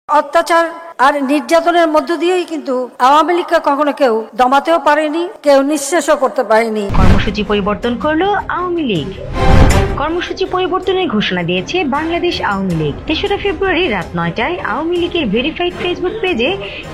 অত্যাচার আর নির্যাতনের মধ্য দিয়েই কিন্তু আওয়ামী লীগকে কখনো কেউ দমাতেও পারেনি, কেউ নিঃশেষও করতে পারেনি। কর্মসূচি পরিবর্তন করলো আওয়ামী লীগ। কর্মসূচি পরিবর্তনের ঘোষণা দিয়েছে বাংলাদেশ আওয়ামী লীগ। ৩রা ফেব্রুয়ারি রাত ৯টায় আওয়ামী লীগের ভেরিফাইড ফেসবুক পেজে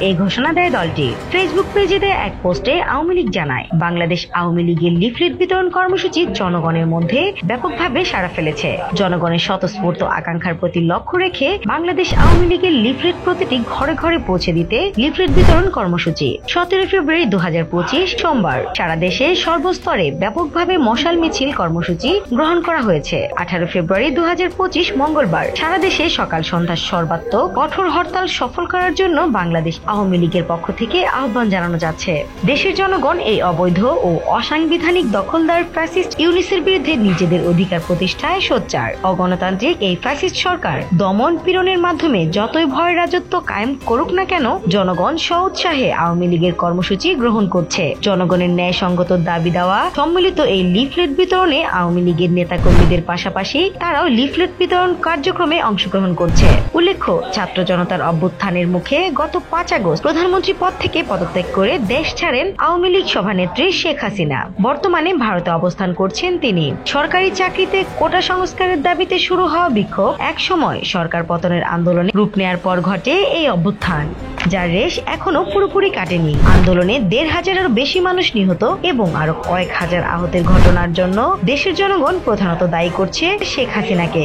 এই ঘোষণা দেয় দলটি। ফেসবুক পেজে দেয় এক পোস্টে আওয়ামী লীগ জানায়, বাংলাদেশ আওয়ামী লীগের লিফলেট বিতরণ কর্মসূচি জনগণের মধ্যে ব্যাপকভাবে সাড়া ফেলেছে। জনগণের স্বতঃস্ফূর্ত আকাঙ্ক্ষার প্রতি লক্ষ্য রেখে বাংলাদেশ আওয়ামী লীগের লিফলেট প্রতিটি ঘরে ঘরে পৌঁছে দিতে লিফলেট বিতরণ কর্মসূচি ১৭ ফেব্রুয়ারি ২০২৫ সোমবার সারা দেশে সর্বস্তরে ব্যাপকভাবে মশাল মিছিল কর্মসূচি গ্রহণ করা হয়েছে। ১৮ ফেব্রুয়ারি ২০২৫ মঙ্গলবার সারা দেশে সকাল সন্ধ্যা সর্বাত্মক কঠোর হরতাল সফল করার জন্য বাংলাদেশ আওয়ামী লীগের পক্ষ থেকে আহ্বান জানানো যাচ্ছে। দেশের জনগণ এই অবৈধ ও অসাংবিধানিক দখলদার ফ্যাসিস্ট ইউনিসের বিরুদ্ধে নিজেদের অধিকার প্রতিষ্ঠায় সোচ্চার। অগণতান্ত্রিক এই ফ্যাসিস্ট সরকার দমন পীড়নের মাধ্যমে যতই ভয় রাজত্ব কায়েম করুক না কেন, জনগণ স্ব-উৎসাহে আওয়ামী লীগের কর্মসূচি গ্রহণ করছে। জনগণের ন্যায়সঙ্গত দাবি দেওয়া সম্মিলিত এই লিফলেট বিতরণে আওয়ামী লীগের নেতাকর্মীদের পাশাপাশি তারাও লিফলেট বিতরণ কার্যক্রমে অংশগ্রহণ করছে। উল্লেখ্য, ছাত্র জনতার অভ্যুত্থানের মুখে গত ৫ আগস্ট প্রধানমন্ত্রী পদ থেকে পদত্যাগ করে দেশ ছাড়েন আওয়ামী লীগ সভানেত্রী শেখ হাসিনা। বর্তমানে ভারতে অবস্থান করছেন তিনি। সরকারি চাকরিতে কোটা সংস্কারের দাবিতে শুরু হওয়া বিক্ষোভ এক সময় সরকার পতনের আন্দোলনে রূপ নেয়ার পর ঘটে এই অভ্যুত্থান, যার রেশ এখনো পুরোপুরি কাটেনি। আন্দোলনে ১৫০০-এরও বেশি মানুষ নিহত এবং আরো কয়েক হাজার আহতের ঘটনার জন্য দেশের জনগণ প্রধানত দায়ী করছে শেখ হাসিনাকে।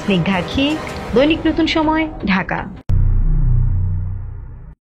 স্নিগ্ধা আখি, দৈনিক নতুন সময়, ঢাকা।